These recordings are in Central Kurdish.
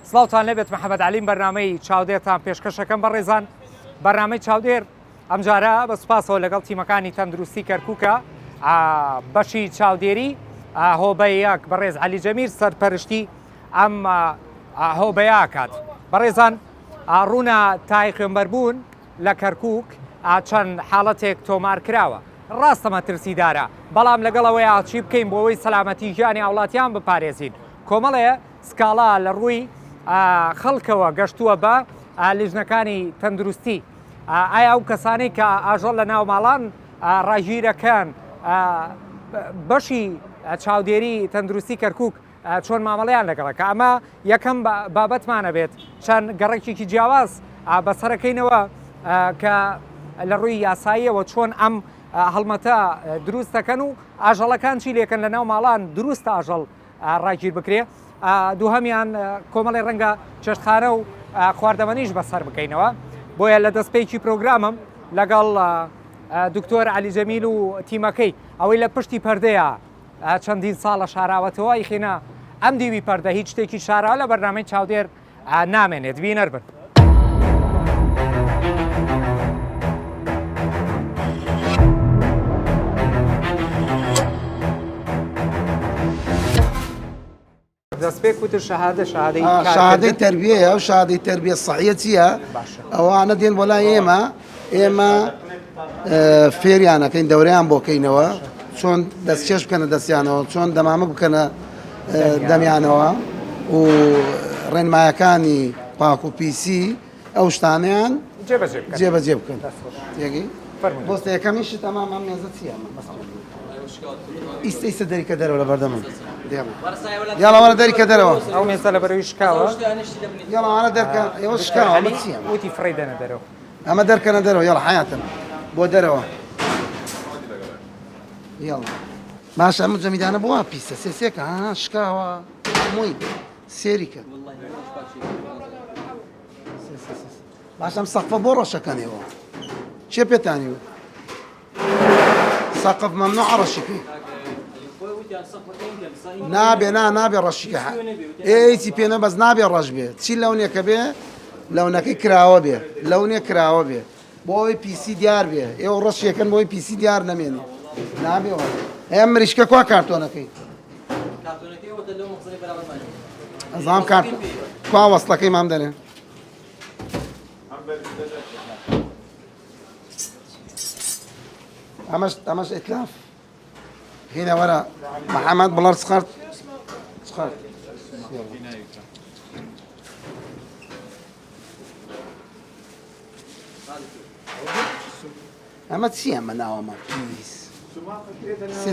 سڵاوتان لێبێت محەممەد عەلیم بەرنامەی چاودێرتان پێشکەشەکەم بەڕێزان بەرنامەی چاودێر ئەم جارە بە سوپاسەوە لەگەڵ تیمەکانی تەندروستی کەرکووکە بەشی چاودێری هۆبەیەک بەڕێز عەلی جەمیر سەرپەرشتی ئەم هۆبەیە کات بەڕێزان ڕوونە تای خوێنبەربوون لە کەرکووک چەند حاڵەتێک تۆمار کراوە ڕاستەمە ترسیدارە بەڵام لەگەڵەوەی چی بکەین بۆ ئەوەی سەلامەتی ژیانی وڵاتیان بپارێزین کۆمەڵێ سکاڵا لە ڕووی خەڵکەوە گەشتووە بە لیژنەکانی تەندروستی ئایا ئەو کەسانی کە ئاژەڵ لە ناو ماڵان ڕاگیرەکان بەشی چاودێری تەندروستی کەرکووک چۆن مامەڵەیان لەگەڵەکە ئەمە یەکەم بابەتمانە بێت چەند گەڕێکێکی جیاواز بەسەرەکەینەوە کە لە ڕووی یاساییەوە چۆن ئەم هەڵمەتە دروستەکەن و ئاژەڵەکان چی لێکن لە ناو ماڵان دروستە ئاژەڵ ڕاگیر بکرێ دووهەمیان کۆمەڵی ڕەنگە چێشتخانە و خواردەمەنیش بەسەر بکەینەوە بۆیە لە دەستپێکی پرۆگرامم لەگەڵ دکتۆر عەلی جەمیل و تیمەکەی ئەوەی لە پشتی پەردەیە چەندین ساڵە شاراوەتەوە ئیخێنە ئەم دیوی پەردە هیچ شتێکی شاراوە لە بەرنامەی چاودێر نامێنێت بینەر بن. دەستپێک وتر شهادەی تربیەیە و شهادەی تربیە سەحیە چییە؟ ئەوانە دێن بۆ لای ئێمە فێریانەکەین دەورەیان بۆکەینەوە چۆن دەستکێش بکەنە دەستیانەوە چۆن دەمامک بکەنە دەمیانەوە و ڕێنمایەکانی پاک و پیسی ئەو شتانیان جێبەجێ بکەن بۆستە یەکەمیش تەمام ئەم مێزە چییە؟ ئیسە دەریکە دەرەوە لە بەردەمم یاڵاوانە دەریکە دەرەوە ئەو مێستا لە بەرەوەی شکاوە یاڵاوانە دەرکە ئێوە شکاوە ئەمە چییە؟ وتی فڕی دەنە دەرەوە ئەمە دەرکەنە دەرەوە یاڵا حەیاتم بۆ دەرەوە یاڵا باشە ئەمە جەمیدانە بۆ وا پیسە سێسێکە شکاوە هەمووی سێریکە باشە ئەم سەقفە بۆ ڕەشەکەنەوە چێ پێتانیوە؟ سقف ممنوع ڕەشیکەی نابێ ڕەشیکە هیچی پێ نەبەس نابێ ڕەش بێ چی لەونێکە بێ لەونەکەی کراوە بێ لەونێ کراوە بێ بۆ ئەوەی پیسی دیار بێ ئێوە ڕەشیەکەن بۆی پیسی دیار نەمێنێ نابێەوە ئەم مریشکە کوا کارتۆنەکەی ئەزام کارت کوا وەستەکەی مام دەنێ ئەمەش ئیتلاف هینە وەرە محەممەد بڵەر سخارت ئەمە چی ئەمە ناوەمە پیس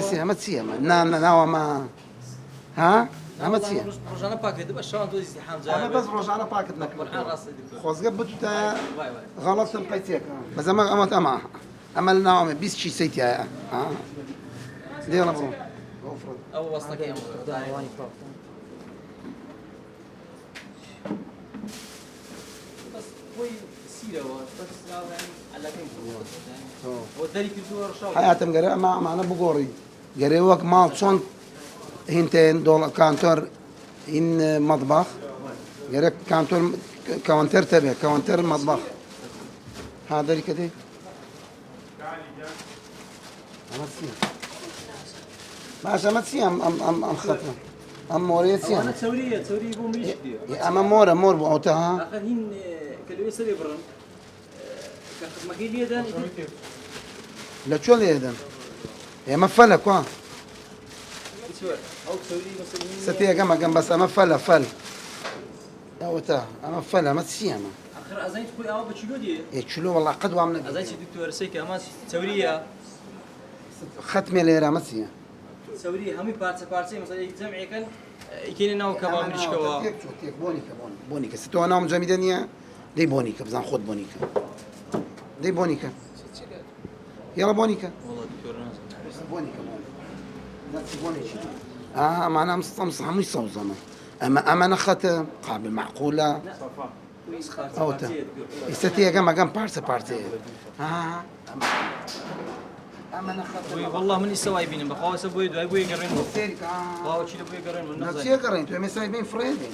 سێ ئەمە چی ئەمە ناوەمە ها ئەمە چییە؟ ئەمە بەس ڕۆژانە پاکت نەکرد خۆزگە بتوتە غەڵەتم قەیتێکە بەس ئەمە لە ناوەمە 20 چی سەیتایە دێڵە بڕۆ ئەو وەستەکەی حیاتم گەرە ئەمانە بگۆڕی گەرێ وەک ماڵ چۆن هینتێن دۆڵە کانتۆر هین مەطبەخ گەرە کانتۆر کەوەنتەر تەبێ کەوەنتەر مەطبەخ ها دەریکە دێ ئەمە چییە؟ باش ئەمە چی ئەم خەتە ئەم مۆرەیە چییە؟ ئەمە مۆرە مۆر بوو ئەوتە ها لە چۆن لێدەن؟ ئێمە فەلە کوا ستێگەمە گەم بەس ئەمە فەلە فەل ئەوتە ئەمە فەل ئەمە چی ئەمە؟ چلو وەڵا قەت وام ختمێ لێرە ئەمە چییە؟ سەوری هەمووی پارچەی مەسەلەی جەمعێکن ئیکێنێ ناو کەبا مریشکەوە بۆنیکە ستۆ ناوم جەمیدە نییە دەی بۆنیکە بزان خۆت بۆنیکە دەی بۆنیکە یاڵە بۆنیکە ئەمانە هەمووی سەوزەمە ئەمەنە خەتە قابل معقولە ئەوتە ئێستا تێگەم ئەگەم پارچە پارچەیە اما انا خاطر والله من يسوي بينهم بخواس ابوي دو ابوي يقرن سيرك خواس شيل ابوي يقرن من نفسي نفسه قرين تو مساي بين فريدين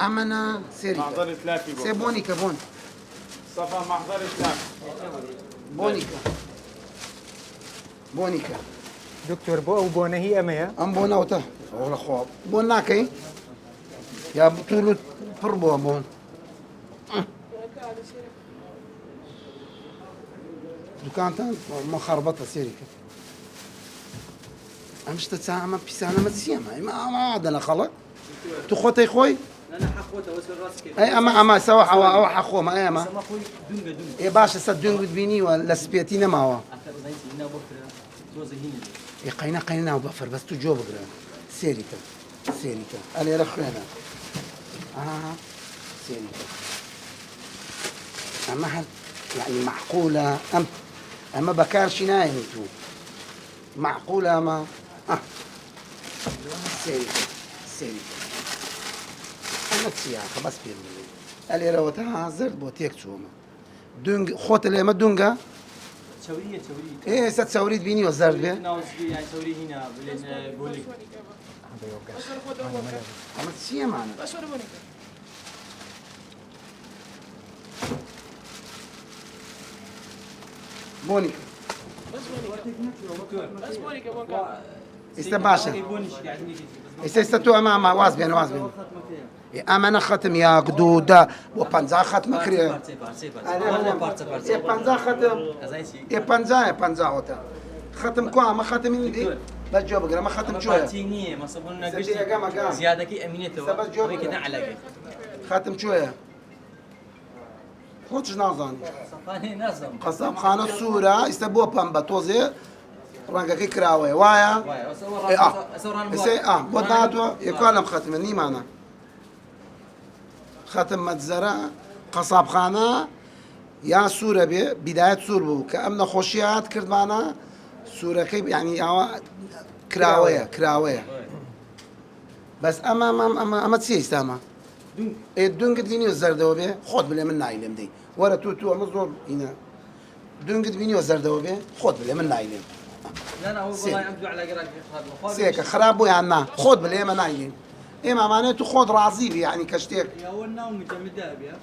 اما انا سيرك محضر ثلاثي سي بونيكا بون صفا محضر ثلاثي بونيكا بونيكا دکتۆر بۆ ئەو بۆنەهی ئەمەیە ام بوناوتا والله خواب بوناكي يا بطولة فربو بون دكانتان مخربطة سيرك امش تتسامى بيسانا ما تسيما ما عاد انا خلق تخوتي خوي انا حقوته واسل راسك اي اما سوا او حخو ما اي ما سما خوي دونغا دونغا اي باشا صدقون بتبيني ولا سبيتينا ما هو اكثر زين هنا بكره توزي هنا اي قينا وبفر بس تجو بقرا سيريكا سيريكا انا رخينا سيريكا اما هل يعني معقولة اما بكارش نايم تو معقولة ما سيريكا سيريكا انا تسياخة بس بيرمي اللي روتها زرد بوتيك توما دونغ خوت اللي ما دونغا توريه ايه ست سوريد بيني وزرد بيه ناوز يعني توريه هنا بلين بولي اما تسيا معنا بونيكا استباشا استو امام وازبين اما انا ختم يا قدودة وبنزا ختم كريه والله بارتي بارتي بنزا ختم بنزا هوتا ختم كوا ما ختم بس جو بقرا ما ختم شويه بارتينيه ما صبرنا قشتي قام زياده كي امينته وهيك علاقه ختم شويه خوتش نازان صفاني نظم قصاب خانه صوره استبوا بامبا توزي رانكا كي كراوي وايا بوداتو يكلم ختم ني معنا ختم متزرع قصاب خانه يا سوره بدايه سور بو كامنا خوشيات كرد معنا سوره كيف يعني كراويه بس اما تسي استاما الدون قد فيني وزردوبه خود بلا من نايلم دي ورا تو مزور هنا دون قد فيني وزردوبه خود بلا من نايلم لا هو والله يعبدوا على قراك سيك خرابو يعني خود بلا من نايلم اما معناته خود راضي يعني كشتيك يا والنا ومتمدها بها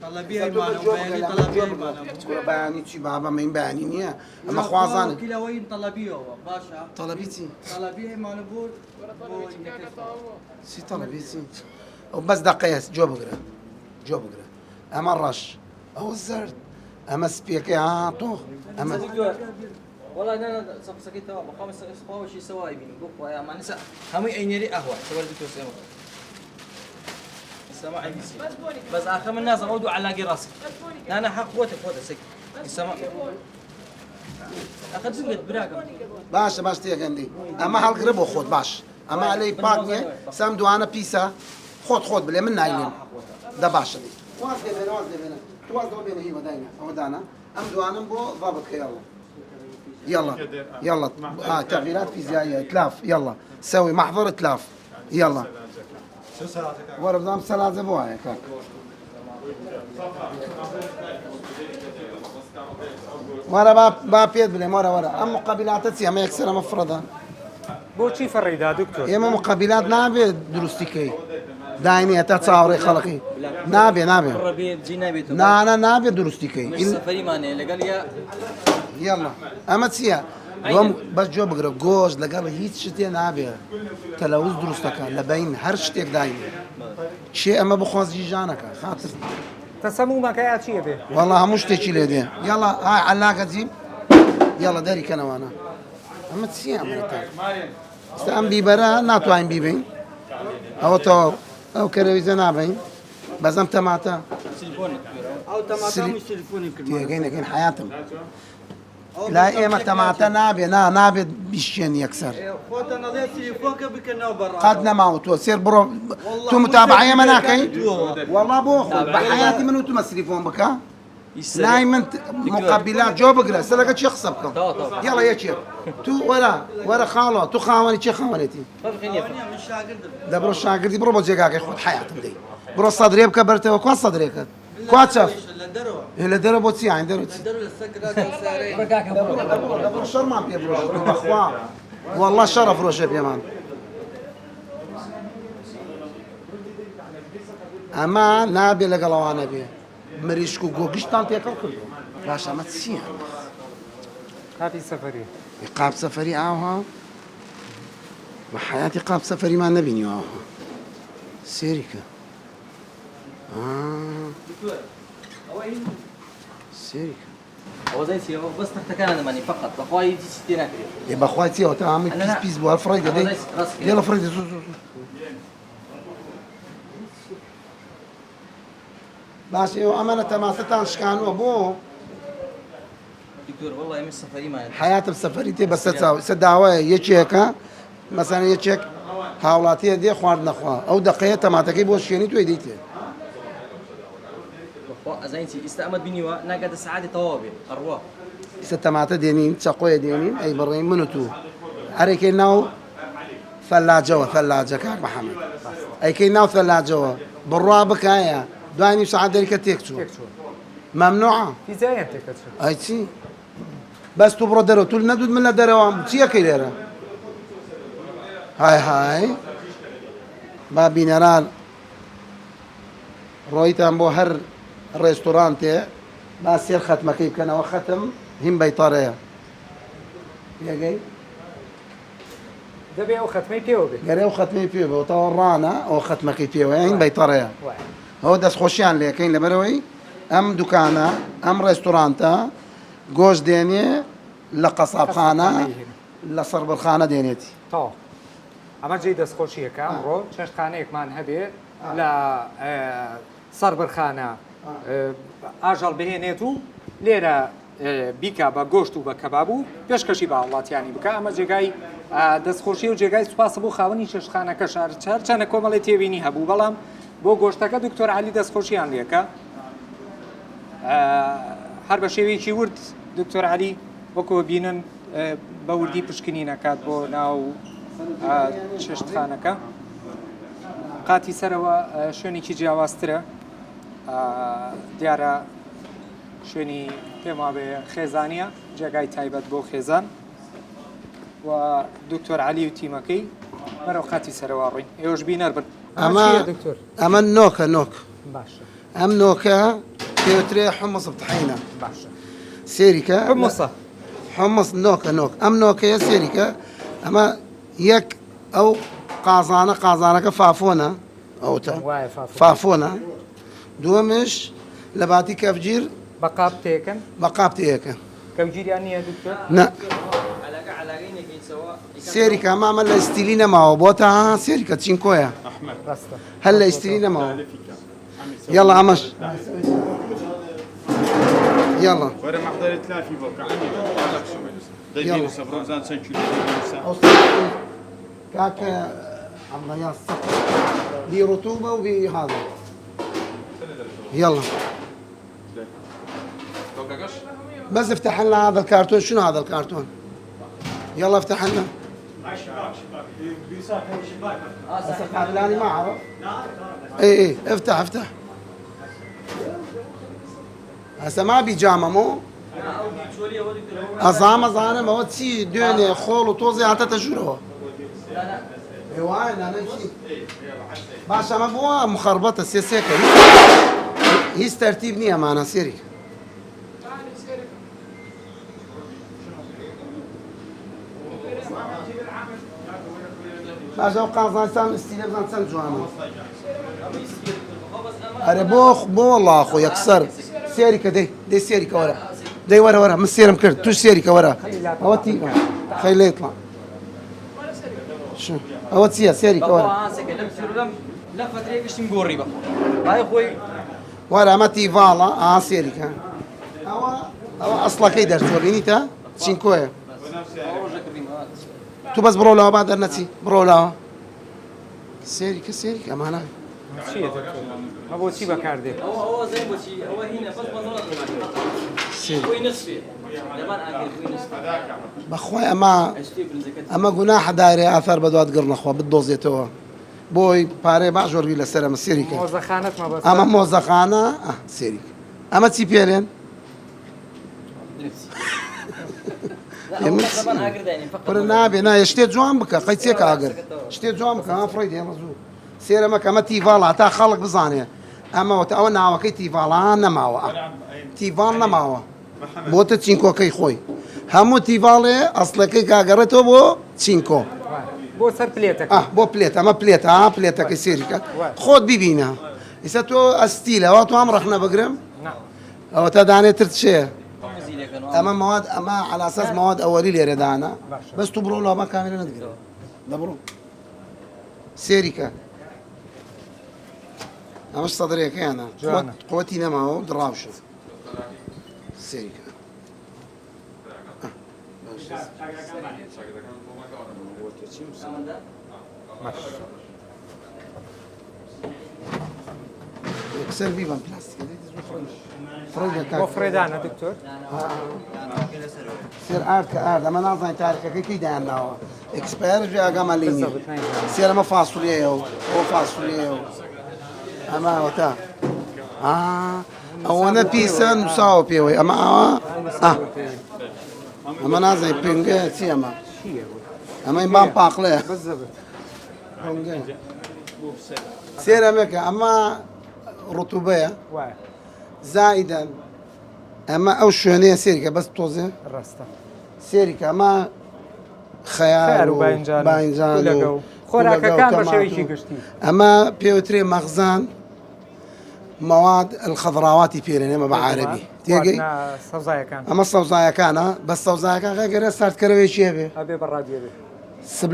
طلبيها معنا وبياني طلبيها معنا بياني تشي بابا من بياني نيا اما خوازان كلا وين طلبيه باشا طلبيتي طلبيه معنا بول سي طلبيتي وبس دقيس جو بقرا اما الرش او الزرد اما سبيكي عاطو اما والله انا سكيت خمس اسبوع شي سواي بين بوك يا ما نسى هم ينيري قهوه سوى الدكتور سيما السماع بس اخر من الناس عودوا على راسك انا حق قوتك سك السماع اخذ زنقت براكم باش تيك عندي اما هالقرب خود باش اما علي باقني سامدو انا بيسا خود بلا من نايلين ده باش دي واز بينا تواز بينا هي وداينا ودانا امدو انا بو ضابط يلا تغييرات فيزيائيه اتلاف يلا سوي محضر اتلاف يلا ورا بزام سلا زبوها هيك ورا با بيد بلا ورا ام مقابلات تسي ما يكسر مفرضا بۆچی فەڕیدا دکتۆر اما مقابلات نابي دروستيكي دايني تتصاوري خلقي نابي ربي جينا بيتو نا نابي دروستيكي مش سفري ماني لقال يا يلا اما تسيا دوم بس جو بقرا جوز لقال هيت شتي نابي تلوث دروستك لبين هر شتيك دايني شيء اما بخواز جيجانك خاطر تەسەمومەکەیە چییە بێ والله هموش تيجي لدي يلا هاي علاقه جيب يلا داري كان وانا اما تسيا امريكا استام بيبرا ناتوين بيبين او كرويزه نابين بزم تماتا تليفونك او تماتا مش تليفونك كين حياتهم لا اما تماتا نابي بيشين يكسر خوت انا ضيف تليفونك بكنا برا قد نماوت وسير برو تو متابعه مناكي والله بوخذ بحياتي منو تمسريفون بكا نايم مقابلات جو بقرا سلقت يخصبكم يلا يا شيخ تو ورا خاله تو خاوني شي خاونتي ده برو شاقردي برو بوجيكاك ياخذ حياتهم دي برو صدري بكبرته وكوا صدريك كوا شاف الدرو إلى درب بوتسي عند درب الدرو للسكرة سعرين دبر الشر ما بيبروش بخوا والله شرف روشة بيمان أما نابي لقلوانا بيه مريشكو جوجش تانتي أكل كله باشا ما تسيح هذه سفرية قاب سفري آوها وحياتي قاب سفري ما نبيني آوها سيريكا سيريكا هو زي سيو بس تحت كان ماني فقط بخواي يجي ستين كريم يبقى اخواتي وتعمل بيس بيس بوها فريدة دي يلا فريدة باشا أمانة ما ستان شكان وابو دكتور والله مش سفري ما حياة بسفريتي بس سدعوة يشيكا مثلا يشيك هاولاتي دي خوارد نخوا أو دقيقة ما تكيب وشيني تو يديتي زينتي استأمد بنيوا نقد السعادة طوابع أرواح ستماتا دينين تقوية دينين أي برين منتو أريكي ناو ثلاجة ثلاجة كاك محمد أي كي ناو ثلاجة بالرابك هيا دواني ساعة ديريكا تيكتو ممنوعة في زي أنت كتشوف أي تي بس تبرو درو تقول ندود من درو تيا كيليرا هاي ما بينرال رويتان بو هر ريستورانتي ما سير ختمة كيف كان وختم هم بيطارية يا جاي دبي أو ختمي بيوبي قريو ختمة فيه وطورانا أو ختمة كيف فيه هم بيطارية هو داس خوشيان ليه كين لبروي أم دكانة أم ريستورانتا جوز ديني لقصاب خانة لصرب الخانة دينيتي طو أما جيد سخوشية كامرو شش خانيك مان هبي لا صرب الخانة أجل بهنيتو ليرة بیکە بە گۆشت و بە کەباب و پێشکەشی باوڵاتیانی بکە ئەمە جێگای دەستخۆشی و جێگای سوپاس بۆ خاوەنی چێشتخانەکە شار چەندە کۆمەڵی تێبینی هەبوو بەڵام بۆ گۆشتەکە دکتۆر عەلی دەستخۆشییان لێکە هەر بە شێوەیەکی ورد دکتۆر عەلی وەکو بینن بە وردی پشکنی نەکات بۆ ناو چێشتخانەکە قاتی سەرەوە شوێنێکی جیاوازترە دیارە شوێنی پێم وابێ خێزانیە جێگای تایبەت بۆ خێزان و دکتۆر عەلی و تیمەکەی بەرەو قاتی سەرەوە ڕووین ئێوەش بینەر بن ئەمە نۆکە نۆک باشە ئەم نۆکە پێوترێ حمص بطحینە باشە سێریکە حمصە حمص نۆکە نۆک ئەم نۆکەیە سێریکە ئەمە یەک ئەو قازانەکە فافۆنە ئەوتە فافۆنە دووەمش لە باتی کەفگیر بەقاب تێکن بەقاب تێکە کەوگیریان نییە دکتۆر نە سێریکە ئەمە لە ئیستیلی نەماوە بۆ تا سێریکە چینکۆیە ڕاستە هەر لە ئیستیلی نەماوە يلا عمش يلا ورا محضر تلافي بوك عندي هذاك شو دايرين سفروزان سنكيلو كاك الله يا الصفر دي رطوبة وبي هذا يلا بس افتح لنا هذا الكرتون شنو هذا الكرتون يلا افتح لنا ما اعرف اي افتح هسه ما بيجامه مو أزامة ما هو تسي دوني خول وطوزي حتى تجوره ايوه انا نمشي باشا ما بوا مخربطه سيسيكا هي ترتيب نيه معنا سيري باشا وقع زان استيلاب زان سن جوانا أنا بو والله أخو يكسر سيريكا دي سيريكا ورا دي ورا من سيرم كرت توش سيريكا ورا أوتي خليه يطلع شو أوتي سيريكا ورا لا فترة كش نقوري بقى هاي خوي ورا ما تي فالا سيريكا أو أصلا كيدر توريني تا تشينكويا تو بس برولا بعد النتي برولا سيريكا معنا چیە دکتۆر ما بۆ چی بەکاردێ هو زي بوشي هو هنا بس بنظر خوي نصفي لما انا خوي نصفي بخوي اما جناح دايري اثر بدوات قرن اخوه بالدوزيتو بوي باري باجور بلا سلام السيريكا مۆزەخانەت مەبەستە اما موزخانه سيريك ئەمە چی پێڵێن؟ پڕ نابێ نایە شتێ جوان بکە قەیچێک ئاگر شتێ جوان بکە ئافڕی دێمە زوو سێرەمەکە ئەمە تیڤاڵە تا خەڵک بزانێ ئەمەوە ئەوە ناوەکەی تیڤاڵان نەماوە تیڤان نەماوە بۆتە چینکۆکەی خۆی هەموو تیڤاڵێ ئەسڵەکەی کاگەڕێتەوە بۆ چینکۆ بۆ سەر پلێتەکە بۆ پلێت ئەمە پلێتە پلێتەکەی سێریکە خۆت ببینە ئیسە تۆ ئەستیلەوە تو ئەم ڕەخنە بگرم ئەوە تا دانێتتر چێ ئەمە مواد ئەمە علاساس مواد ئەوەری لێرەدانا بەس تو بڕۆ لەمە کامێرە نەدگرێت دەبڕۆ سێریکە ئەمەش سەدرەکەیانە قوتی نەماوە دڕاوشە سێریکە يكسر بيبان بلاستيك بۆ فرێدانە دکتۆر سير ارد كارد اما نازن تاريخ كي داناوا اكسبير جا غاماليني سير ما فاصوليه او فاصوليه اما وتا او انا بيسان مساو بيوي اما اما نازن بينجا سيما اما يبان باقله بالضبط سير امريكا اما رطوبه زائدا اما او شوهنيه سيركا بس توزي ڕاستە سيركا اما خيار باینجان و خۆراکەکان بە شێوەیەکی گشتی اما بيوتري مخزن مواد الخضروات بيرن اما بعربي تيجي سەوزایەکان اما الصوزايا كان بس الصوزايا كان غير صارت كروي شي بي ئەبێ بەڕادیێ بێ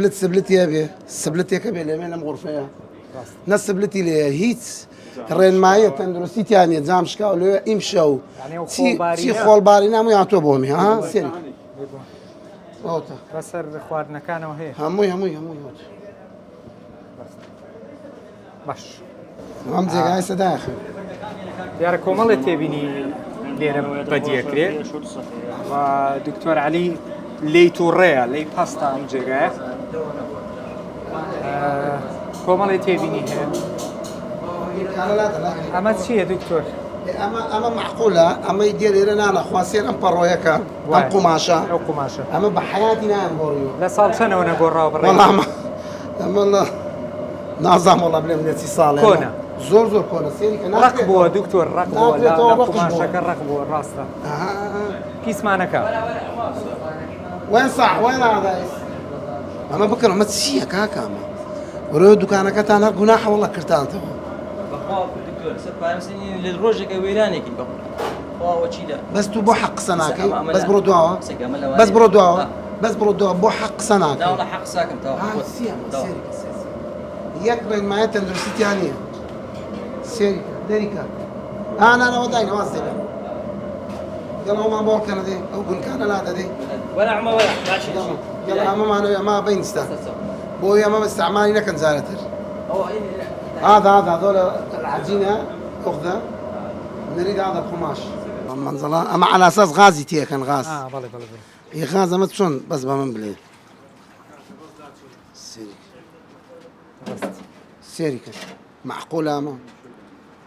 سبلت يا بي سبلت يا كبي لمن غرفه ناس سبلتي لي هيت رين ماية تندرسي يعني زامشكا ولا يمشوا تي خولباري نامو يعطوا بومي ها سيري اوتا بەسەر خواردنەکانەوە هەیە هموي باش هم زي داخل دیارە کۆمەڵێ تێبینی لێرە بەدیەکرێت و دکتۆر عەلی لی تووڕێە لی پاستا ئەم جێگایە کۆمەڵێ تێبینی هەیە ئەمە چییە دکتۆر؟ اما معقوله اما يدير لنا انا خواسير ام برويكا ام قماشه ئەو قوماشە اما بحياتي نعم بوريو لە ساڵ چەنەوە نەگۆڕاوە بڕێ والله ما والله نظام والله بلا من صالح كونا. زور كونا سيري كنا ڕق بووە دکتۆر ڕق بووە ناکرێتەوە لە ڕق قوماشەکە ڕق بووە ڕاستە پیسمانەکە وين صح وين هذا اما بكره ما تسيا كاكا ما ورو دكانك انا جناح والله كرتان تو دكتور سبارمسني للروجك ويرانك وشيلا بس تو بو حق سناكي بس برودوا بس برودوا بو حق سناكي لا والله حق ساكن تو سيري يكبر ما تندرسي ثانيه سيري ديريكا انا وداينا واصل يلا ما بول كان دي او قل كان لا دي ولا عمى ولا ماشي يلا ما بين استا بويا ما استعمالي لكن زالتر هو هذا هذول العجينه اخذها نريد هذا القماش منزله اما على اساس غازي تي كان غاز بەڵێ هي غاز ما تشون بس بمن بلي سيرك معقوله ما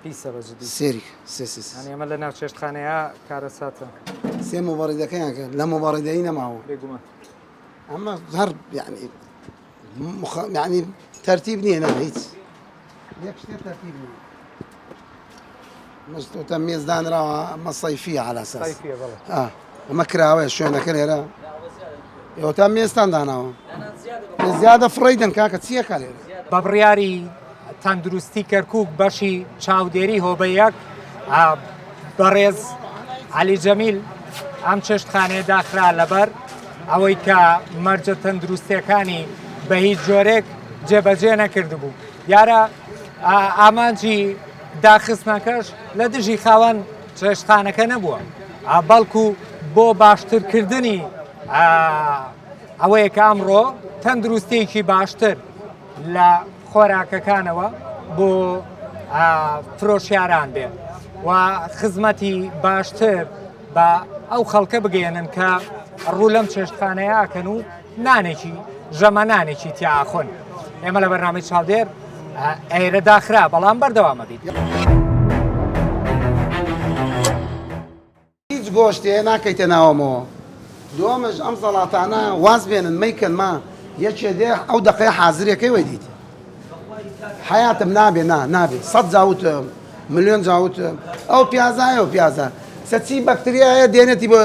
پیسە بەجددی سيرك سي ئەنی ئەمە لە ناو چێشتخانەیە کارەساتە سي مبارده كان لا مباردين ما هو بێگومان اما هر يعني يعني ترتيب ني هنا هيك ليك شتي ترتيب ني مش تميز دان راه ما صيفيه على اساس صيفية بەڵێ ما كراوي شو انا كريرا يو تميز دان انا زياده فريدن كاكا تسيا كالي بە بڕیاری تەندروستی کەرکووک بەشی چاودێری هۆبەیەک بەڕێز عەلی جەمیل ئەم چێشتخانەیە داخرا لەبەر ئەوەی کە مەرجە تەندروستیەکانی بە هیچ جۆرێک جێبەجێ نەکردبوو دیارە ئامانجی داخستنەکەش لە دژی خاوەن چێشتخانەکە نەبووە بەڵکو بۆ باشترکردنی ئەوەیە کە ئەمڕۆ تەندروستیەکی باشتر لە خۆراکەکانەوە بۆ فرۆشیاران بێ و خزمەتی باشتر بە ئەو خەڵکە بگەێنن کە ڕوو لەم چێشتخانەیە ئاکەن و نانێکی ژەمە نانێکی تیاخۆن ئێمە لە بەرنامەی چاودێر ئێرە داخرا بەڵام بەردەوامە بیت. گۆشتێ ناکەیتە ناوەمەوە دووەمەش ئەم زەڵاتانە واز بێنن مەیکەن ما یەکێ دێ ئەو دەقەیە حازرەکەی وەی دیت حیاتم نابێ نابێ 100 جاوتم ملیۆن جاوتم ئەو پیازایە و پیازە سەچی بەکتریایە دێنێتی بۆ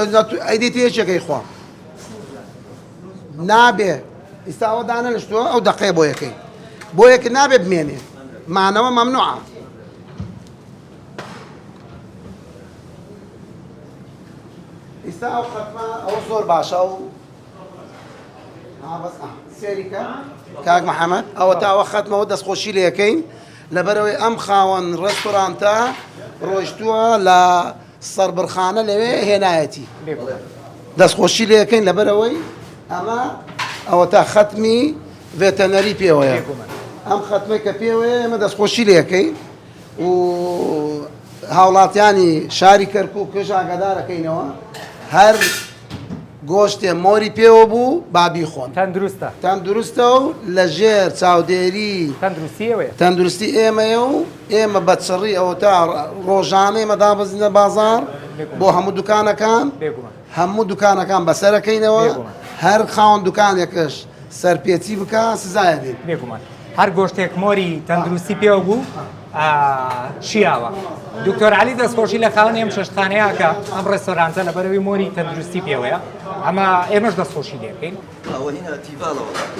ئەیدێتی یەکێکەی خوا نابێ ئێستا ئەوە دانە لەشتووە ئەو دەقەیە بۆ یەکەی بۆ یەک نابێ بمێنێ مانەوە مەمنوعە ئێستا ئەو خەتمە ئەوە زۆر باشە و سێریکە کاک محەممەد ئەوە تاوە خەتمەوە دەستخۆشی لە یەکەین لەبەرەوەی ئەم خاوەن ڕێستۆرانتە ڕۆیشتووە لە سەربڕخانە لەوێ هێنایەتی دەستخۆشی لە یەکەین لەبەرەوەی ئەمە ئەوە تا خەتمی ڤێتەنەری پێوەیە ئەم خەتمەی کە پێوەیە ئێمە دەستخۆشی لە یەکەین و هاوڵاتیانی شاری کەرکووک ئاگادارەکەینەوە هەر گۆشتێ مۆری پێوە بوو بابی خۆن تەندروستە و لە ژێر چاودێری تەندروستی ئێمەیە و ئێمە بەچڕی ئەوە تا ڕۆژانەی مەدابزینە بازار بۆ هەموو دوکانەکان هەموو دوکانەکان بەسەرەکەینەوە هەر خاوەن دوکانێکش سەرپێچی بکە سزایە بێت هەر گۆشتێک مۆری تەندروستی پێوە بوو شیاوە دکتۆر علی دەستخۆشی لە خاوەن ئێم شەشخانەیەکە ئەم ڕێستۆرانتە لەبەرەوەی مۆری تەندروستی پێوەیە ئەمە ئێمەش دەستخۆشی لێبکەین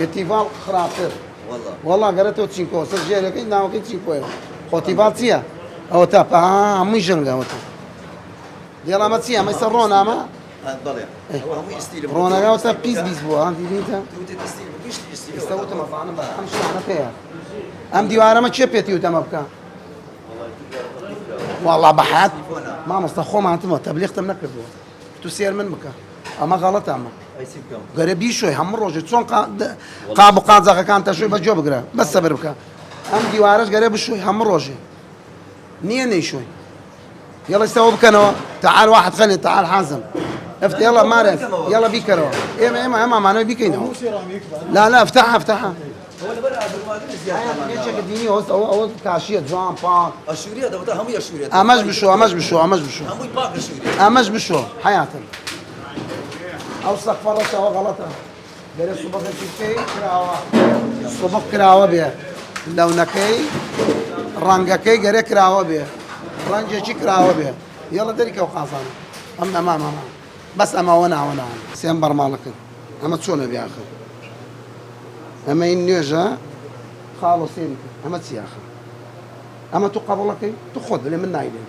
ئێتیڤاڵ خراپتر وەڵا گەرێتەوە چینکۆ سەر ژێرەکەی ناوەکەی چینکۆیە خۆتیڤاڵ چییە؟ ئەوە تا هەمووی ژەنگەوەتە دێڵامە چیە؟ ئەمەی سەر ڕۆنامە؟ ڕۆنەکەوتە پیس بیست بووە دیبینتە؟ ئێستا وتم ئەم شانە پێیە ئەم دیوارەمە چێ پێتی وتەمە بکە؟ وەڵا بەحات مامۆستا خۆمانتمەوە تەبلیغتم نەکردووە تو سێر من بکە ئەمە غەڵەتە ئەمە گەرە بیشۆی هەموو ڕۆژێ چۆن قاب و قازەقەکان تەشۆی بەجۆ بگرە بەس سەبر بکە ئەم دیوارەش گەرە بشۆی هەموو ڕۆژێ نییە نەیشۆی يلا استووا بكنوا تعال واحد خلي تعال حازم افتح يلا مارس يلا بيكروا اما معنا بيكينوا لا افتحها ليش قديني هو كاشيه جوان با الشوريه ده هم يا شوريه امش بشو هم يباق الشوريه امش بشو حياتنا اوسخ فرشه غلطه غير الصبح كي كراوا الصبح كراوا بيه لونكي رنگكي غير كراوا بيه رنجي كراوا بيه يلا دريك وخاصه امام بس اما وانا سيمبر مالك اما تشونه بيا اخر اما النيوجا خالو سيرك اما تسي اخر اما تقبل لك تاخذ اللي من نايلين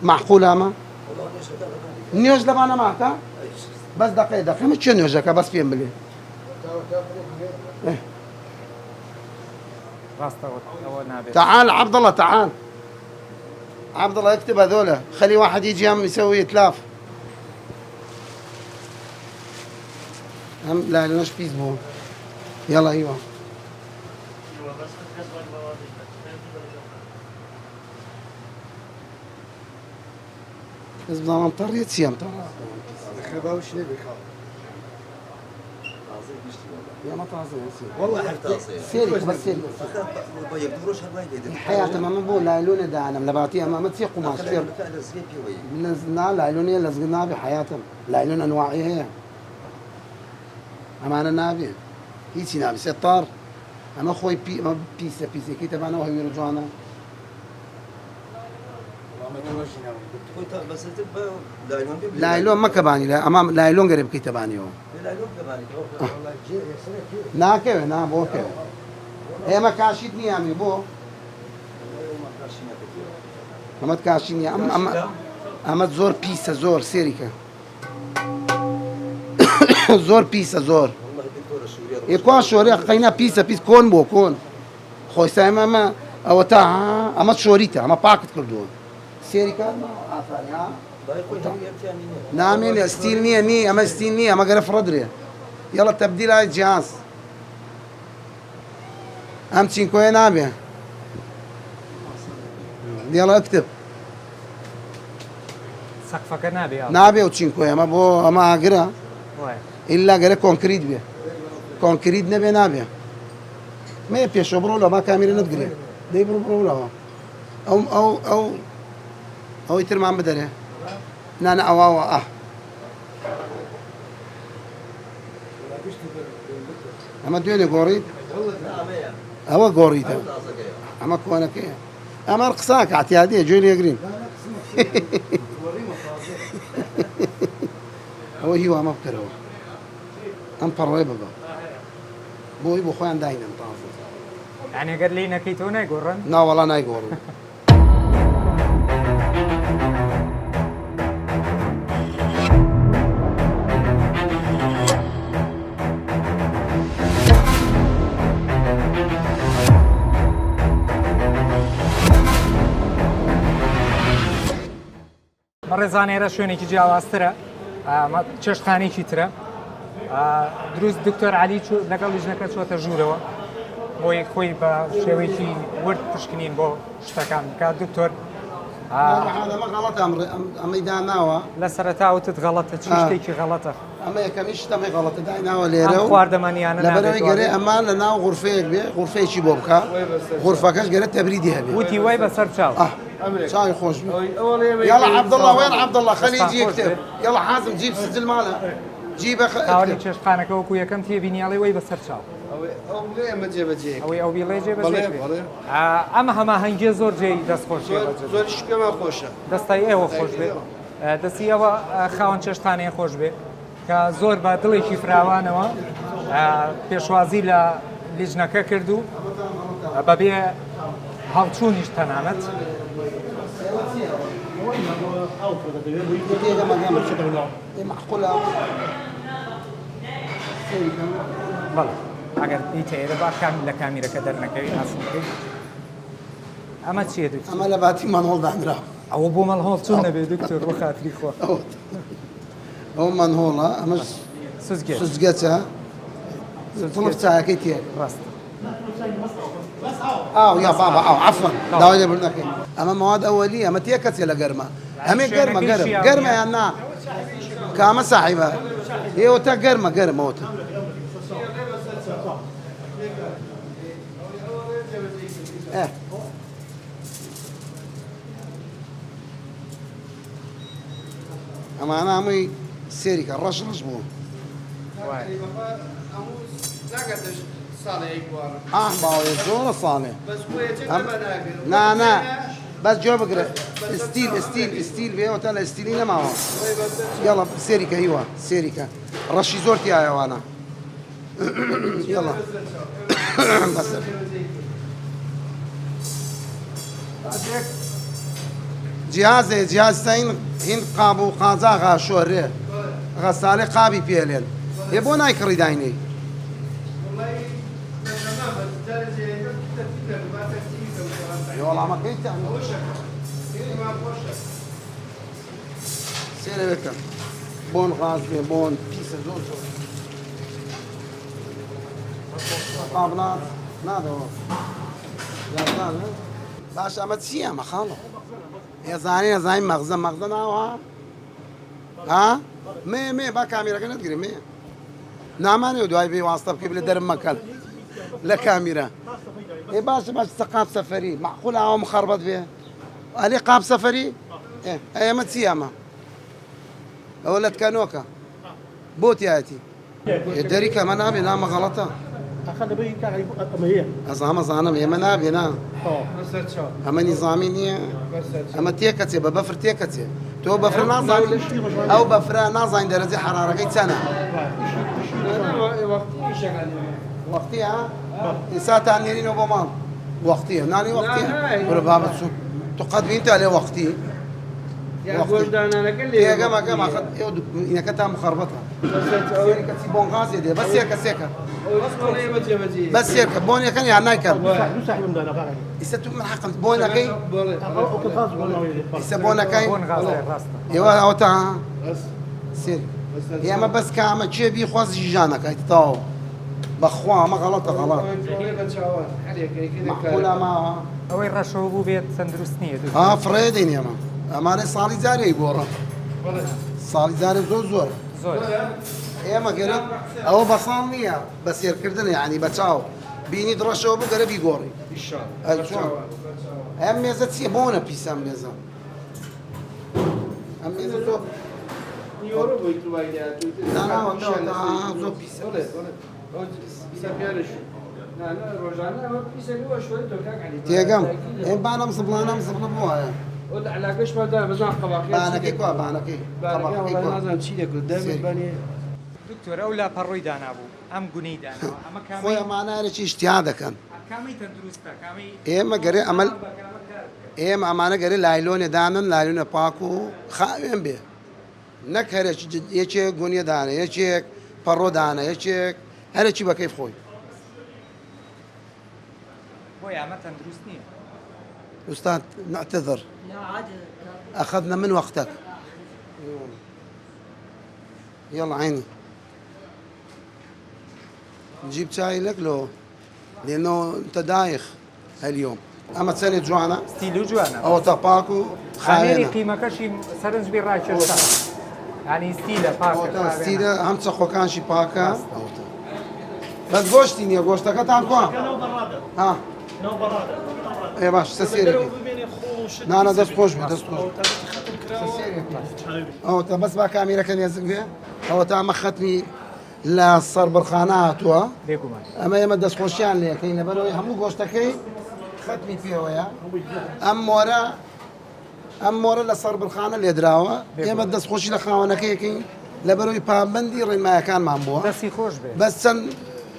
معقول اما النيوج لما انا معك بس دقيقه ما تشي نيوجا بس فين بلي تعال عبد الله تعال عبد الله اكتب هذولا خلي واحد يجي هم يسوي اتلاف هم لا لناش بيسبول يلا ايوه بس بدنا نضطر يتسيم ترى خباوش ليه بيخاف يا ما تعصي والله حتى سيرك بس سيرك يقدروش هالوايد حياتي ما بقول لا لون ده انا لبعتيها ما تسيق قماش كثير لزنا لا لون لزقنا بحياتهم لا لون انواعي هي اما انا نابي هيك نابي ستار انا اخوي ما بيسا كي تبعنا وهي يرجعنا بس تبقى لايلون ما كباني لا امام لايلون قريب كي تباني هو لايلون كباني ناكي نا بوكي هي ما كاشيتني يا امي بو ما تكاشيني اما زور بيسا زور سيريكا زور بيسا زور يكون شوري خينا بيسا كون بو كون خوي سايما ما او تا اما شوريتا اما باكت كردو سيريكا عفاني ها نامين ستيل ني اما ستيل ني اما قرف ردري يلا تبديل هاي الجهاز ام تشينكوي نابي يلا اكتب سقفك نابي وتشينكوي اما بو اما اقرا الا قرا كونكريت بيه كونكريت نبي نابي ما يبي شبرولو ما كاميرا نتقري دي برولو او يتر ما بدره نانا أوا أما دويني قوريت أوا قوريت أما كونك أما رقصاك اعتيادية جوني يقرين هو هو ما بكره أم قريبة بوي بخوان دايما طازة يعني قال لي نكيتونا يقولن لا والله نا يقولوا ڕێزانێرە شوێنێکی جیاوازترە چێشتخانەیەکی ترە دروست دکتۆر علی لەگەڵ لیژنەکە چۆتە ژوورەوە بۆی خۆی بە شێوەیەکی ورد پشکنین بۆ شتەکان بکات دکتۆر هذا ما غلط أما إذا ناوى لە سەرەتاوتت غەڵەتە چ شتێکی غەڵەتە أما يكمش تمي غلط داي ناوى ليرو ئەم خواردەمانیانە لبنوي قري أما لناو غرفة بيه غرفة شي بوبكا غرفة كاش قري تبريدي هبي وتی وای بەسەر چاو شاي خوش يلا عبد الله وين عبد الله خليه يجي يكتب يلا حازم جيب سجل ماله جيبه تاوەری چێشتخانەکە وەکو یەکەم تێبینیاڵی وای بەسەر چاو ئەوەی ئەو بیڵێ جێبەجێ ئەمە هەماهەنگیە زۆر جێی دەستخۆشیە زۆریش پێمان خۆشە دەستای ئێوە خۆش بێت دەستی ئەوە خاوەن چێشتخانەیە خۆش بێت کە زۆر بە دڵێکی فراوانەوە پێشوازی لە لیژنەکە کرد و بەبێ هەڵچوونیش تەنانەت معقولة بەڵێ ئەگەر دیتەیرە با لە کامیرەکە دەرنەکەوی ئاسمەکەی ئەمە چیە دوکتۆر أما لباتي من هول داندرا ئەوە بۆ مەڵ هەڵچوون نەبێ دکتۆر بە خاتری خۆ هو من هولا أما سوزگێت سوزجتها طلب ساعة كتير ڕاست يا بابا عفوا داوي برناك أما مواد أولية أما تيكت يلا قرمة همي قرمة قرمة يا نا كام صاحبة هي وتا قرمة وتا أما أنا عمي سيرك الرش بو باوي زور صالح بس خويا نا بس جواب اقرا ستيل بيه وتلا ستيلين ما هو يلا سيركا ايوه سيركا رشي زورتي يا وانا يلا بس جهاز تاين هين قابو قازا غاشوره غساله قابي بيلين يبونا يكري دايني والله ما كنت سير بك بون غاز بون كيسه زور قابلات نادو يا زلمه باش ما تسيا ما خالو يا زاني مغزى ناوها ها مي با كاميرا كانت تقري مي نعمان يدواي بي واسطه قبل درم مكان لا كاميرا اي باش ثقافة سفري معقولة هو مخربط بها علي قاب سفري ايه ايام سياما ولد كانوكا بوت ياتي الدري كمان ابي نام غلطه أخذ بي كان أما هي أزعم يا منابي نا أما نظامي أما تيكتي بفر تيكتي تو بفر نازاين أو بفر نازاين درجة حرارة كي سنة وقتها إنسان تانيين وبمان وقتها ناني وقتها وربابة سو تقدم أنت على وقتي يقول ده أنا كل يا جماعة أخذ إنها كتها مخربطة كتي بونغاز يدي بس سيكا بس سيكا بوني كان يعني نايكر يستو من حق بونا كي يسبونا كي يوا أوتا سير يا ما بس كعمة شيء بيخواز جيجانا كي تطاو بخوا ما غلط معقولة ما ئەوەی ڕەشەوە بوو بێت تەندروست نییە فريدين يا ما أمانة صالي زاري يقورا صالي زاري زور زۆر ئێمە گەرە ئەوە بەساڵ نییە بە سێرکردن یعنی بەچاو بینی دڕەشەوە بوو گەرە بیگۆڕی ئەم مێزە چیە بۆنە پیسەم مێزە ئەمێزە زۆر یۆرە بۆی تو وایە تو زۆر پیسە پیسەپیانش ڕۆژانە ئەمە پیسەکە شوێنی تۆکاکانی تێگەم ئێم بانەم زبڵانەم زبڵە بۆ وایە ولا علاقەش بەدا بزان قەباقی بانەکەی کوا بانەکەی نازانم چی دەکرد دەبێت بەنێ دکتۆر ئەو لا پەڕۆی دانابوو ئەم گونەی داناوە ئەمە خۆی ئەمانارێکی اشتیا دەکەن کامی تەندروستە کامی ئێمە گەرێ ئەمەل ئێمە ئەمانە گەرێ لایلۆنێ دانن لایلۆنە پاک و خاوێن بێ نەک هەرێکی یەکێک گونیە دانە یەکێک پەڕۆ دانە یەکێک هەرێکی بە کەیف خۆی بۆی ئەمە تەندروست نییە أستاذ نعتذر أخذنا من وقتك يلا عيني نجيب شاي لك لو لأنه أنت دايخ اليوم أما تسألي جوانا ستیل و جوانە أو تباكو خامێری خاينة قیمەکەشی سەرنج بێ ڕاکێشتا ینی ستیلە پاکە ستيرة هم تسخو كان شي باكا بس غوشتي نيا غوشتك تانكوا ها ايه باش سسيرك نانا دست خوش بي دست خوش او تا بس با كاميرا كان يزق فيها او تا ما ختمي لا صار برخانات وا بێگومان اما يما دست خوشيان لي كاين بلو همو غوشتكي ختمي فيها ويا ام مورا لا صار برخانه اللي دراوا يما دست خوشي لخاونكي كاين لبروي بامبندي رين ما كان مامبو دەستی خۆش بێ بس سن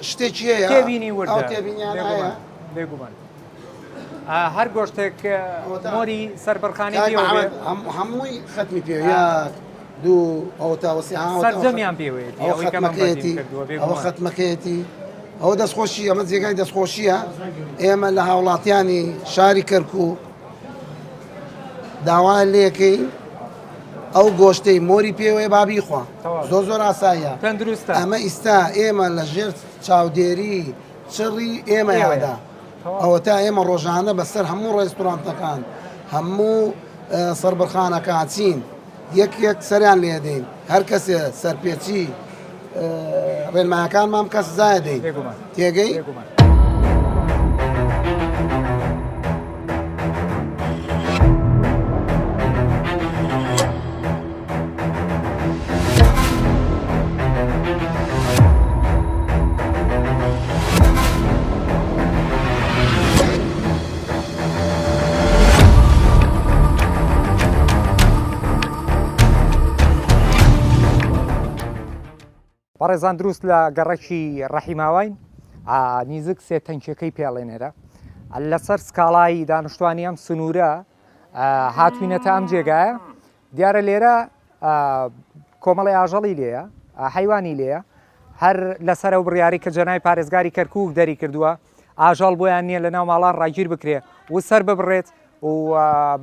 شتێکی هەیە تێبینی وردە ئەو تێبینیان هەیە بێگومان هەر گۆشتێک مۆری سەربەرخانی هەمووی ختمی پێ یاک دوو ئەو تاوەسیعان سەرجەمیان پێوێت ئەو ختمەکەیەتی ئەو دەستخۆشی ئەمە جێگای دەستخۆشیە ئێمە لە هاوڵاتیانی شاری کەرکووک داوای لێکەی ئەو گۆشتەی مۆری پێوەیە بابی خوا زۆر ئاساییە تەندروستە ئەمە ئیستا ئێمە لە ژێر چاودێری چڕی ئێمە یادا ئەوە تا ئێمە ڕۆژانە بەسەر هەموو ڕێستورانتەکان هەموو سەربەرخانەکان چین یەک سەریان لێ دەین هەر کەسێ سەرپێچی ڕێنمایەکان مام کەس زایە دەین تێگەی بەڕێزان دروست لە گەڕەکی ڕەحیماوین نیزک سێ تەنکیەکەی پێڵێنێرە لەسەر سکاڵایی دانیشتوانی ئەم سنوورە هاتوینەتە ئەم جێگایە دیارە لێرە کۆمەڵی ئاژەڵی لێیە حیوانی لێیە هەر لەسەر ئەو بڕیاری کە جەنای پارێزگاری کەرکووک دەری کردووە ئاژەڵ بۆیان نییە لە ناو ماڵان ڕاگیر بکرێ و سەر ببڕێت و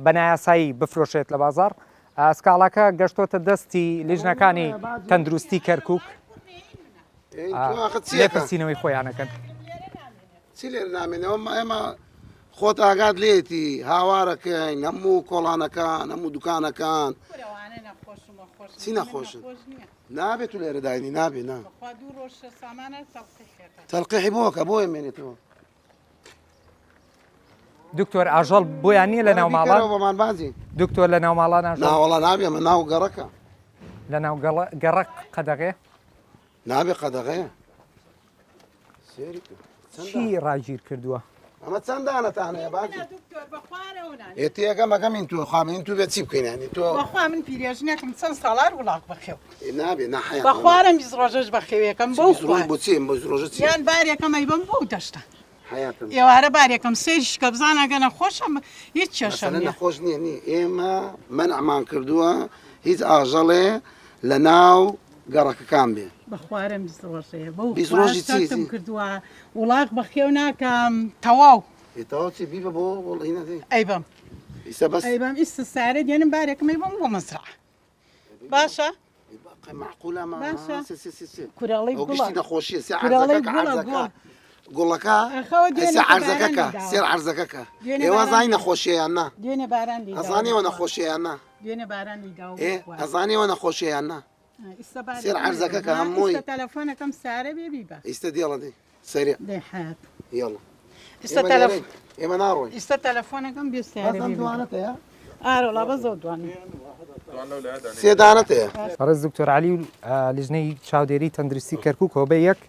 بەنایاسایی بفرۆشێت لە بازار سکاڵەکە گەشتۆتە دەستی لیژنەکانی تەندروستی کەرکووک لێپرسینەوەی خۆیانەکەن چی لێر نامێنەوە ئێمە خۆت ئاگات لێتی هاوارەکەین هەموو کۆڵانەکان هەموو دوکانەکان چی نەخۆشن نابێت و لێرە داینی نابێ نا تەلقیحی بۆکە بۆ ئێمێنێتەوە دکتۆر ئاژەڵ بۆیان نییە لە ناو ماڵان بۆمان بازی دکتۆر لە ناو ماڵان ناوەڵا نابێ ئەمە ناو گەڕەکە لە ناو گەڕەق قەدەغێ نابێ قەدەغەیە چی ڕاگیر کردووە ئەمە چەندانەتانەیە باکی ئێتیەکە مەگەمین تو خامین تو بێت چی بکەینانی تۆ بەخوا من پیرێژنێکم چەند ساڵار وڵاق بەخێو نابێ نەحەیە بەخوارم بیست ڕۆژەش بەخێوێکم بۆ بۆ چی ڕۆژە چی یان بارێکەم ئەیبم بۆ دەشتا حیاتم ئێوارە بارێکم سێریش کە بزانە نەخۆشم هیچ کێشەم مەسەلە نەخۆش نییە نی ئێمە مەنعمان کردووە هیچ ئاژەڵێ لە ناو گەڕەکەکان بێ بەخوارم بیست ڕۆژەیە بۆ بیست ڕۆژی چی کردووە وڵاق بەخێو ناکەم تەواو ئێتەوە چی بیبە بۆ وڵینەدەی ئەیبم ئیسە بەس ئەیبم ئیسە سارە دێنم بارێکم ئەیبم بۆ مەزرع باشە معقولە باشە سێ کوراڵی ئەو گشتی نەخۆشیە سێ کوراڵی عەرزەکە گوڵەکە سێ عەرزەکەکە سێر عەرزەکەکە ئێوە زانی نەخۆشیەیان نا دوێنێ باران ئەزانیەوە نەخۆشیەیان نا دوێنێ باران لیداوە ئەزانیەوە نەخۆشیەیان نا سێر عەرزەکەکە هەمووی تەلەفۆنەکەم سارە بێبی بە ئیستا دیڵە دێ سەریع دێ حات یاڵە ئێستا ئێمە ناڕۆین ئێستا تەلەفۆنەکەم بێ سارە دوانەتەیە والله بزود دواني سێدانەتەیە ڕێز دکتۆر علی لیژنەی چاودێری تەندروستی کەرکووکەوە بە یەک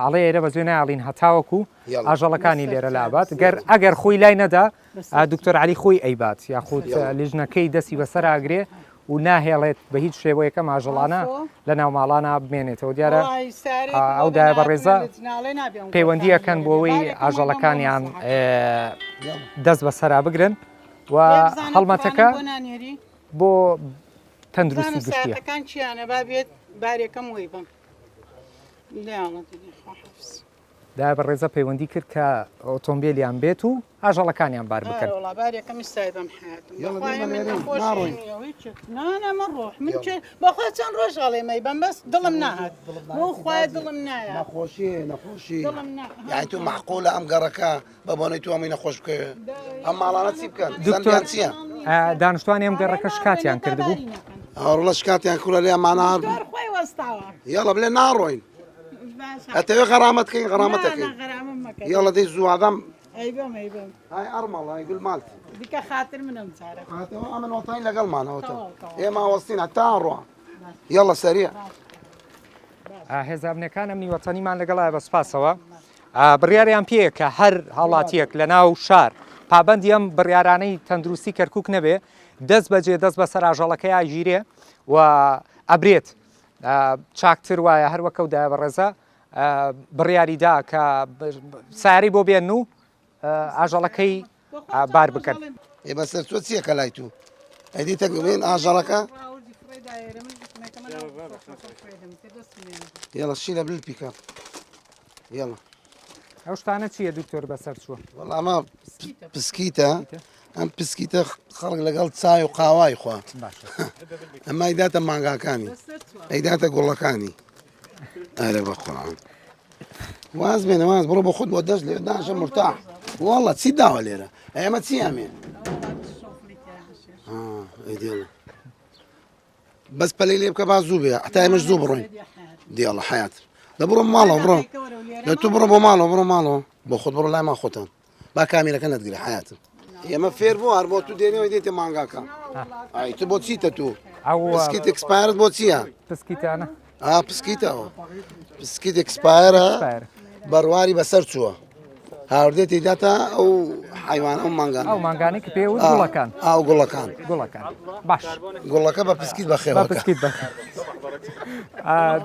ئەڵێ ئێرە بە زوێنە ئاڵین هەتاوەکو ئاژەڵەکانی لێرە لابات ئەگەر خۆی لای نەدا دکتۆر علی خۆی ئەیبات یاخود لیژنەکەی دەستی بەسەر ئاگرێ و ناهێڵێت بە هیچ شێوەیەکەم ئاژەڵانە لە ناو ماڵانە بمێنێتەوە دیارە ئەودایە بە ڕێزە پەیوەندیەکەن بۆەوەی ئاژەڵەکانیان دەست بەسەرا بگرن و هەڵمەتەکە بۆ تەندروستی گشتیە ساعتەکان چیانە با بێت بارێکەم وی بم دا بە ڕێزە پەیوەندی کرد کە ئۆتۆمبیلیان بێت و ئاژەڵەکانیان بار بکەن بارێکەم ئستای بەم من ڕۆح من بەخوا چەند ڕۆژ ئەڵێمەی بەم بەس دڵم ناهات بۆ خوای دڵم نایە نەخۆشی یانی تو معقولە ئەم گەڕەکە بە بۆنەی تو ئەمەی نەخۆش بکە ئەم ماڵانە چی بکەن دکتۆر چییە دانیشتوانی ئەم گەڕەکە شکاتیان کردبوو هەڕڵە شکاتیان کوورە لێ مانار یاڵە بلێ ناڕۆین ئەتەوێ غەرامەتکەین غەرامەتەکەین یاڵە دەی زووادەم های ئەرمەڵای گولمالت دیکە خاتر منم چارە ئەمن وەتانی لەگەڵمانەوەتە ئێمە وەستین هەتا ڕۆ یاڵە سەریع هێزابنەکانم نیوەتەنیمان لەگەڵای بە سپاسەوە بڕیاریان پێیە کە هەر هاوڵاتیەک لە ناو شار پابەندی ئەم بڕیارانەی تەندروستی کەرکووک نەبێ دەست بەجێ دەست بەسەر ئاژەڵەکەی ئاژیرێ و ئەبرێت چاکتر وایە هەروەکەوتدا بە ڕێزە بڕیاریدا کە ساری بۆ بێن و ئاژەڵەکەی بار بکەن ێ بەسەر تۆ چییەکە لای تو ئەدیتە بێن ئاژەڵەکە یاڵە شی لە بل پیکە یاڵە ئەو شتانە چییە دکتۆر بەسەر چووە وەڵ ئەمە پسکیتە ئەم پسکیتە خەڵک لەگەڵ چای و قاوای خوا ئەمە ئەیداتە مانگاکانی ئەیداتە گوڵەکانی ئەرە بەخۆڵان واز بێنە واز بڕۆ بە خودت بۆ دەست لێ داشە مرتاح وەڵە چی داوە لێرە ئەمە چی ئەمێ ئەیدێڵە بەس پەلەی لێ بکە با زوو بێ حتا ئێمەش زوو بڕۆین دیاڵە حیات لە بڕۆ ماڵەوە بڕۆ لە تو بڕۆ بۆ ماڵەوە بڕۆ ماڵەوە بۆ خۆت بڕۆ لای ما خۆتان با کامیرەکە نەتگرێ حیاتم ئێمە فێر بوو هەر بۆ تو دێنەوەی دێتە مانگاکە ئای تو بۆ چیتە تو پسکیت ئەکسپایرت بۆ چییە پسکیتانە پسکیتەوە پسکیت ئەکسپایرە بەڕواری بەسەر چووە هاوردێتی داتە ئەو حیوان ئەو مانگان ئەو مانگانی کە پێ گوڵەکان ئاو گوڵەکان گوڵەکان باش گوڵەکە بە پسکیت بەخێوە پسکیت بە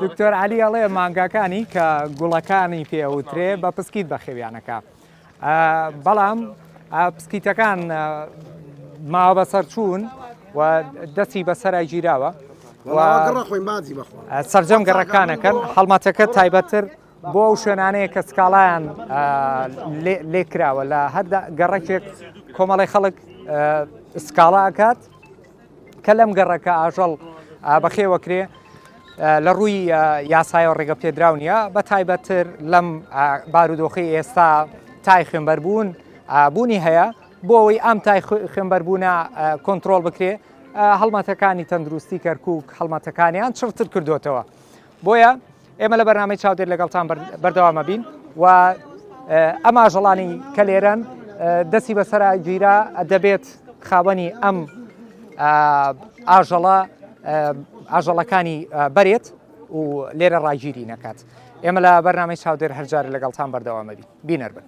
دکتۆر علی ئەڵێ مانگاکانی کە گوڵەکانی پێوترێ بە پسکیت بە خێویانەکە بەڵام پسکیتەکان ماوە بەسەر چوون و دەستی بەسەرای گیراوە سەرجەم گەڕەکانەکەن هەڵمەتەکە تایبەتر بۆ ئەو شوێنانەیە کە سکاڵایان لێکراوە لە هەر گەڕەکێک کۆمەڵی خەڵک سکاڵا ئەکات کە لەم گەڕەکە ئاژەڵ بەخێوەکرێ لە ڕووی یاسایەوە ڕێگە پێدراو نیە بە تایبەتر لەم بارودۆخی ئێستا تای خوێنبەربوون بوونی هەیە بۆ ئەوەی ئەم تای خوێنبەربوونە کۆنتترۆل بکرێ هەڵمەتەکانی تەندروستی کەرکووک هەڵمەتەکانیان چڕتر کردوتەوە بۆیە ئێمە لە بەرنامەی چاودێر لەگەڵتان بەردەوامە بین و ئەم ئاژەڵانی کە لێرەن دەستی بەسەر گیرا دەبێت خاوەنی ئەم ئاژەڵەکانی بەرێت و لێرە ڕاگیری نەکات ئێمە لە بەرنامەی چاودێر هەرجار لەگەڵتان بەردەوامە بین بینەر بن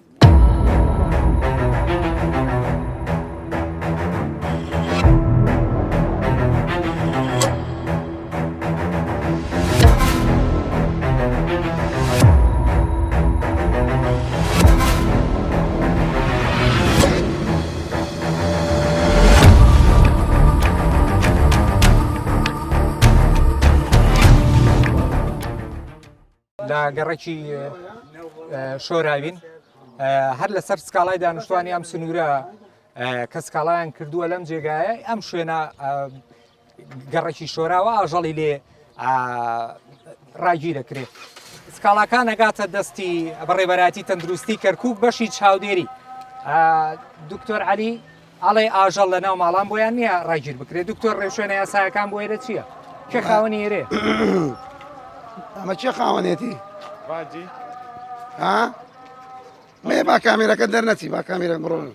لە گەڕێکی شۆراوین هەر لەسەر سکاڵای دانیشتوانی ئەم سنوورە کە سکاڵایان کردووە لەم جێگایە ئەم شوێنە گەڕێکی شۆراوە ئاژەڵی لێ ڕاگیر دەکرێت سکاڵاکان نەگاتە دەستی بەڕێبەراتی تەندروستی کەرکووک بەشی چاودێری دکتۆر علی ئەڵێ ئاژەڵ لە ناو ماڵان بۆیان نییە ڕاگیر بکرێت دکتۆر ڕێوشوێنە یاسایەکان بۆ ئێرە چییە؟ کێ خاوەنی ئێرێ؟ ئەمە چێ خاوەنێتی؟ مێ با کامێرەکە دەرنەچی با کامێرە بڕۆن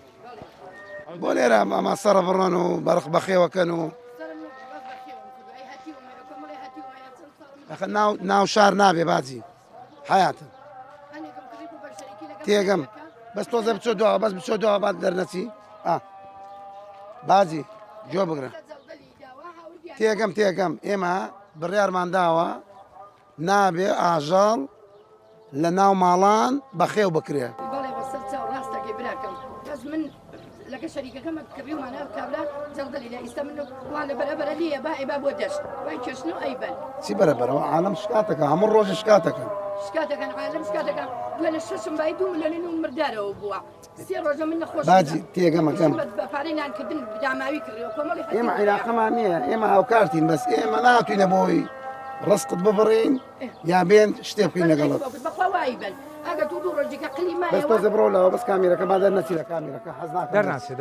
بۆ لێرە ئەمە سەرە بڕۆن و بەرق بەخێوەکەن و ناو شار نابێ باجی حیاتن تێگەم بەس تۆزە بچۆ دووە بەس بچۆ دووە بات دەرنەچی باجی جۆ بگرە تێگەم ئێمە بڕیارمان داوە نابێ ئاژەڵ لە ناو ماڵان بەخێو بکرێ بەڵێ بەسەر چاو ڕاستەکەی براکەم بەس من لەگە شەریکەکەمە کڕیومانە کابرا جەڵدەلی لە ئیستا من وا لە بەرەبەرە لیە با ئێبا بۆ دەشت وای کێشن و ئەیبەن چی بەرەبەرەوە عالەم شکاتەکە هەموو ڕۆژی شکاتەکەن شکاتەکەن عالم شکاتەکەم دوێنە شەشم بای 2 ملیۆن و مردارەوە بووە سێ ڕۆژە من نەخۆش باجی تێگەمەکەم بە پارەی نانکردن داماوی کڕیەوە کۆمەڵی ئێمە عیلاقەمان نییە ئێمە هاوکارتین بەس ئێمە ناتوینە بۆی ڕستت ببڕین یا بێن شتێ بکەین لەگەڵت بەخوا وای بن ئەگە تو دوو ڕۆژێکە قلی بەس تۆ زەبڕۆ لەوە بەس کامیرەکە با دەرنەچی لە کامیرەکە حەز ناکەم دەرناچێ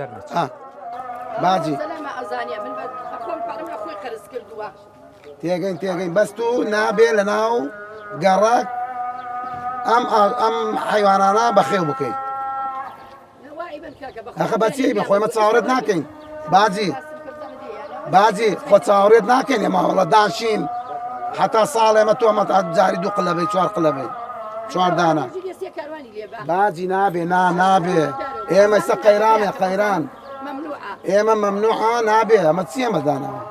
باجی سەلامە ئەزانیە من خۆم پارەم لە خۆی قەرز کردووە تێگەین بەس تو نابێ لە ناو گەڕاک ئەم حیوانانە بەخێو بکەیت ئەخە بەچی بە خۆیمە چاوەڕێت ناکەین باجی خۆ چاوەڕێت ناکەین ئێمە وڵە داشین حتا ساڵ ئێمە تۆمە جاری 2 قلەبەی 4 قلەبەی 4 دانە باجی نابێ نابێ ئێمە سە قەیرانێ قەیران ئێمە مەمنوعە نابێ ئەمە چی ئەمە دانەوە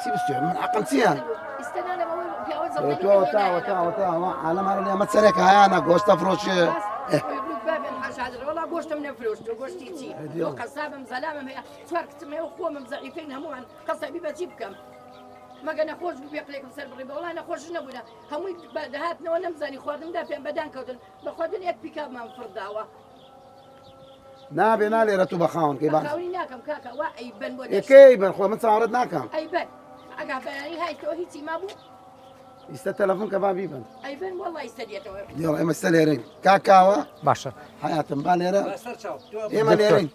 چی بستێ من عەقڵ چییە عالەمانە ئەمە چەرێکە هەیانە گۆشتە فرۆشێ والله گۆشتم نەفرۆشت و گۆشتی چی قەسابم زەلامم هەیە 4 کچمەوە خۆمم زەعیفەین هەمووان قەسەبی بەچی بکەم مەگە نەخۆش بوو بێقلێکم سەر بڕی بە وڵای نەخۆش نەبوونە هەمووی دەهاتنەوە نەمزانی خواردندا پێم بەدان کەوتن بە خواردن یەک پیکاپمان فڕداوە نابێ نالێرە تو بەخاون کەی خاوی ناکەم کاکە وا ئەیبەن بۆ ئەکەی بن خۆ من چاوەڕێت ناکەم ئەیبەن ئەگا بەیانی هایتەوە هیچی مابوو ئیستا تەلەفۆن کە با بیبن ئەیبەن وەڵای ئیسەدێتەوە دیڵ ئێمە سە لێرەین کاکاوە باشە حیاتم با لێرە ئێمە لێرەین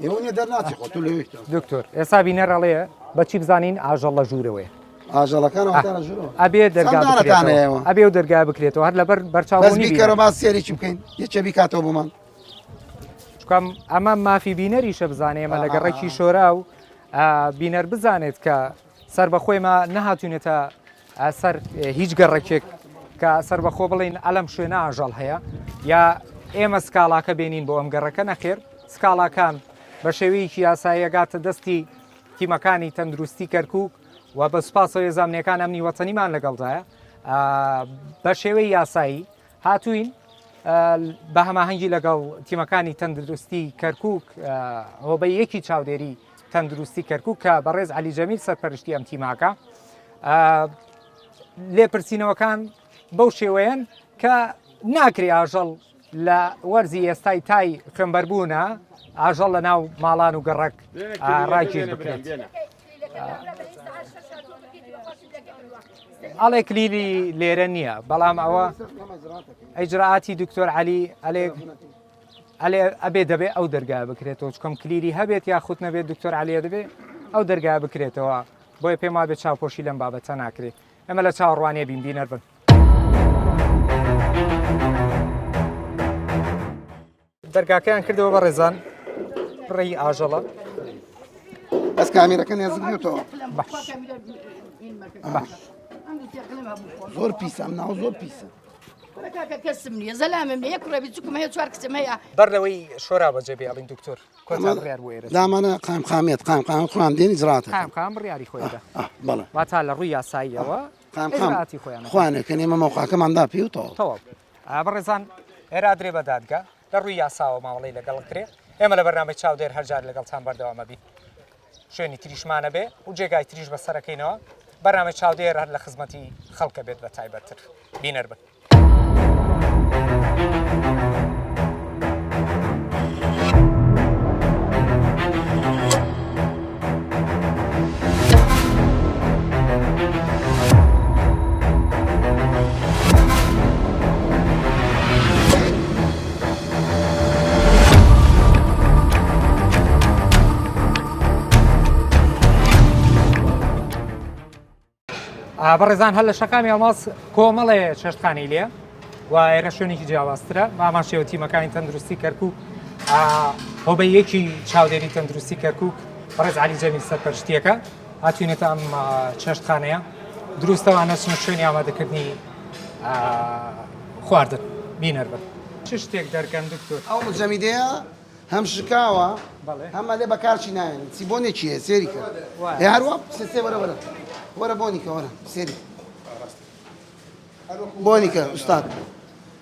ئێوە دەرناچی خۆ تو لەوێشتە دکتۆر ئێستا بینەرەڵەیە بەچی بزانین ئاژەڵ لە ژوورەوەی ئاژەڵەکانەوە ژوورەوە ئەبێ دەرگاانەوە ئەبێ و دەرگا بکرێتەوە هەر لەبەر بەرچاوی کەرە با سێریی بکەین یەکێبی کاتەوە بمان چکەم ئەمە مافی بینەریشە بزانێ ئەمە لە گەڕێکی شۆرا و بینەر بزانێت کە سەر بەخۆیمە نەهاتوونێتە سەر هیچ گەڕێکێک کە سەر بەخۆ بڵین ئەلەم شوێنە ئاژەڵ هەیە یا ئێمە سکاڵاکە بێنین بۆ ئەم گەڕەکە نەخێر سکاڵاکان بە شێوەیەکی یاساییەگاتە دەستی تیمەکانی تەندروستی کەرکووک و بە سوپاسەوە زانامنیەکان ئەمنی وەتەنیمان لەگەڵدایە بە شێوەی یاسایی هاتوین بە هەماهەنگی لەگەڵ تیمەکانی تەندروستی کەرکووک هۆبەیەکی چاودێری تەندروستی کەرکووک کە بەڕێز عەلی جەمیل سەرپەرشتی ئەم تیماکە لێپرسینەوەکان بەو شێوەیەن کە ناکرێ ئاژەڵ لە وەرزی ئێستای تای خوێنبەربوونە ئاژەڵ لە ناو ماڵان و گەڕک ڕاگیر بکرێت ئەڵێ کلیلی لێرە نییە بەڵام ئەوە ئەجرعاتی دکتۆر عەلی ئەلێ ئەبێ دەبێت ئەو دەرگا بکرێتەوە چکەم کلیری هەبێت یاخود نەبێت دکتۆر عەلیە دەبێت ئەو دەرگا بکرێتەوە بۆیە پێم وابێت چاوپۆشی لەم بابەتە ناکرێت ئەمە لە چاوەڕوانیە بینەر بن دەرگاکەیان کردەوە بە ڕێزان ڕێی ئاژەڵە بەس کامیرەکە نێزم بێتەوە زۆر پیسە ئەم ناو زۆر پیسە کاکە کەسم نییە زەلامم لە یەک ڕێبی چکم هەیە 4 کچم هەیە بەر لەوەی شۆرا بەجێ بێڵین دکتۆر کۆتاڕیار بۆ ئێرە دامانە قامخامێت قام خوان زراعەتە قام بڕیاری خۆیدا بەڵێ واتا لە ڕووی یاساییەوە قامخاتی خۆیان خوانێکە ئێمە مەوقعەکەماندا پێوتەوە تەواو بەڕێزان ئێرا درێ بە دادگا لە ڕووی یاساوە ماوەڵی لەگەڵ کرێ ئێمە لە بەرنامەی چاودێر هەرجار لەگەڵتان بەردەوامە بین شوێنی تریشمانە بێ و جێگای تریش بەسەرەکەینەوە بەرنامەی چاودێر هەر لە خزمەتی خەڵکە بێت بە تایبەتتر بینەر بن بەڕێزان هەل لە شەکامی ئەڵماس کۆمەڵێ چێشتخانەی لێ و ئێرە شوێنێکی جیاوازترە ماماشێوە تیمەکانی تەندروستی کەرکووک هۆبەیەکی چاودێری تەندروستی کەرکووک بەڕێز عەلی جەمیل سەرپەرشتیەکە هاتوونێتە ئەم چەشتخانەیە دروستەوانە چنە شوێنی ئامادەکردنی خواردن بینەر بن چ شتێک دەرکەن دکتۆر ئەو جەمیدەیە هەم شکاوە بەڵێ. هەمە لێ بەکارچی نایەن چی بۆنێکیە سێری کرد وایە. هەروە سێ وەرە بۆنیکە وەرە سێری بۆنیکە ئوستاد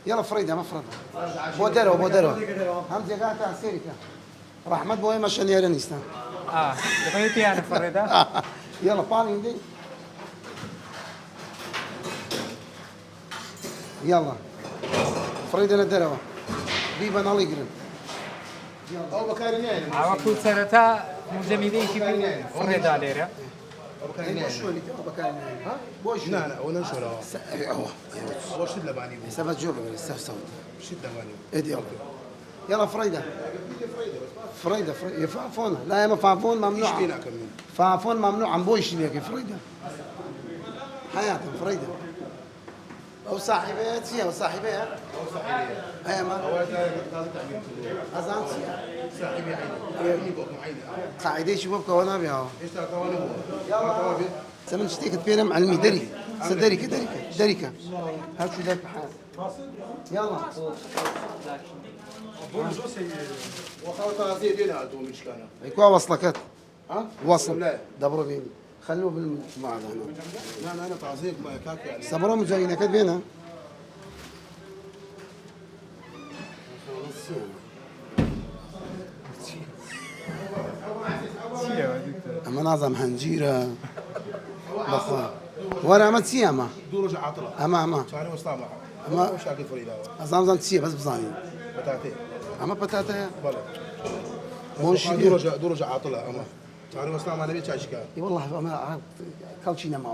يلا فريدة ما فرد بودرو هم جاتا سيريكا رحمت بوي مشان يرنيستا دەبێت یانە فڕێدا يلا بالي دي يلا فريدة ندروا بيبا ناليجرن او بكاري نايم ئاوەکو سەرەتا جەمیدەیەکی فڕێدا لێرە لا لا ولا نشر هو شد لباني سبت جوب استفسد شد لباني ادي يلا فريدة فعفون لا يا فعفون ممنوع ايش بينا كمل فعفون ممنوع عم بوش ليك فريدة حياتهم فريدة او صاحبتي او صاحبها اي ما ازانتي صاحبي عيني بوكم عيني قاعدين شباب كوانا بها ايش تعطوني هو زمن شتيك تبيرم علمي دري دريكة هات شو ذاك حال يلا وخلطها زي دينا عدو مشكانه يكوا وصلكت ها وصل لا دبروا بيني خلوه بالمعاد هنا لا انا تعزيق ما كاك يعني صبروا مجاينا كد بينا اما نظام هنجيرة بخا ورا ما تسيا ما دور عاطله اما ثاني وسطا اما شاكي فريده ازام تسيا بس بزاني بتاعتي اما بتاتا بلا مونش دور عاطله اما ثاني وسطا ما نبي تشاشكا اي والله ما كلشينا ما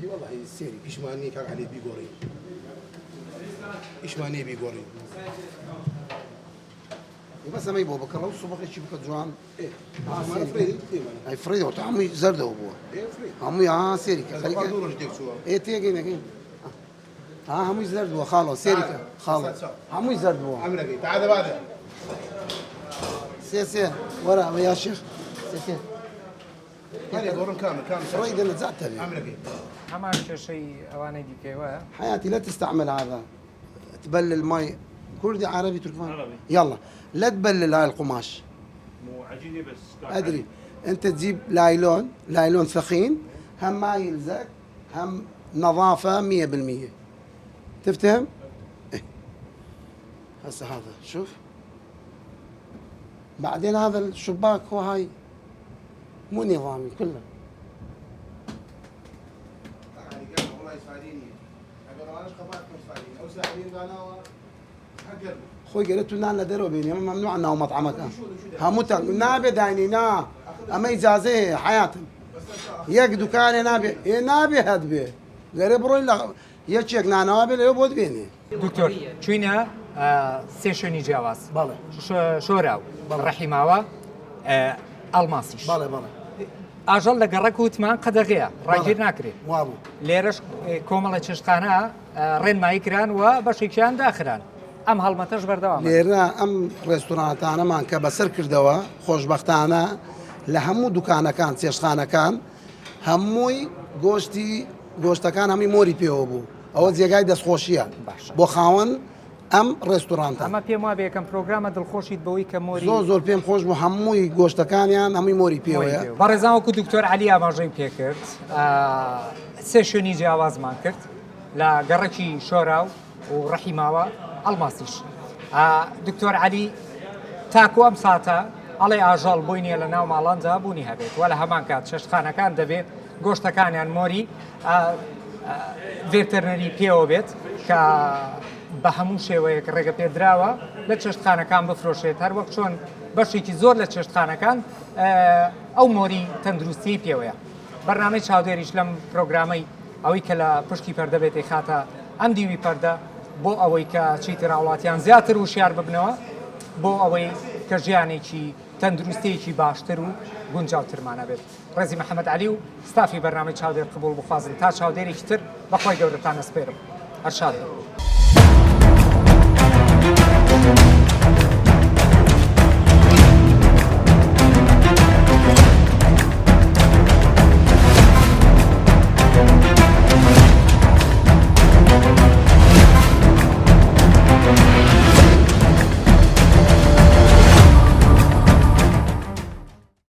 اي والله سيري ايش ماني كان عليه بيقوري ايش ماني بيقوري بس ما يبغى بكره الصبح يجيب جوان ايه ما فريد اي فريد وطعمي زرد ابوه ايه فريد عمي سيري خليك دور جديك سوا ايه تيجي نجي عمي زرد وخاله سيري خاله عمي زرد هو عملك ايه تعال بعد سي ورا يا شيخ سي كان يقولون كامل فريد انا زعت لي عملك ايه هەمان کێشەی ئەوانەی دیکەوە حياتي لا تستعمل هذا تبلل مي كردي عربي تركمان عربي. يلا لا تبلل هاي القماش مو عجينه بس ادري انت تجيب لايلون ثخين هم ما يلزق هم نظافه 100% تفتهم؟ إيه. هسه هذا شوف بعدين هذا الشباك هو هاي مو نظامي كله والله يساعديني اقول انا قبات مساعدين او ساعدين قالوا حق خوي قالت لنا لنا درو بيني ممنوع انه مطعمك هموت نابي دايني نا اما اجازه حياتهم يك دكان نابي هاد به قريب روي لا يچيك نانابي لو بود بيني دکتۆر چوینە سێ شوێنی جیاواز بەڵێ شۆراو ڕەحیماوە ئەڵماسیش بەڵێ ئاژەڵ لە گەڕەک وتمان قەدەغەیە ڕاگیر ناکرێت وابوو لێرەش کۆمەڵە چێشتخانە ڕێنمایی کران و بەشێکیان داخران ئەم هەڵمەتەش بەردەوام لێرە ئەم ڕێستورانتانەمان کە بەسەر کردەوە خۆشبەختانە لە هەموو دوکانەکان چێشتخانەکان هەمووی گۆشتەکان هەمی مۆری پێوە بوو ئەوە جێگای دەستخۆشیە بۆ خاوەن ئەم ڕێستورانتە ئەمە پێم وابێ یەکەم پرۆگرامە دڵخۆشیت بەوەی کە مۆری زۆر پێم خۆش بوو هەمووی گۆشتەکانیان هەمووی مۆری پێوەیە بەڕێزانوەکو دکتۆر عەلی ئاماژەی پێکرد سێ شوێنی جیاوازمان کرد لە گەڕەکی شۆراو و ڕەحیماوە ئەڵماسیش دکتۆر عەلی تاکو ئەم ساتە ئەڵێ ئاژەڵ بووی نیە لە ناو ماڵانجا بوونی هەبێت وە لە هەمان کات چێشتخانەکان دەبێت گۆشتەکانیان مۆری ڤێتەرنەری پێوە بێت کە بە هەموو شێوەیەک ڕێگە پێدراوە لە چێشتخانەکان بفرۆشێت هەر وەک چۆن بەشێکی زۆر لە چێشتخانەکان ئەو مۆری تەندروستی پێوەیە بەرنامەی چاودێریش لەم پرۆگرامەی ئەوەی کە لە پشتی پەردە بێت خاتە ئەم دیوی پەردە بۆ ئەوەی کە چیتر وڵاتیان زیاتر وشیار ببنەوە بۆ ئەوەی کە ژیانێکی تەندروستێکی باشتر و گونجاوترمانە بێت ڕێزی محەممەد عەلی و ستافی بەرنامەی چاودێر قبول بخوازن تا چاودێرێکی تر بەخۆی گەورەتان ئەسپێرم هەر شاد بن. بکەن.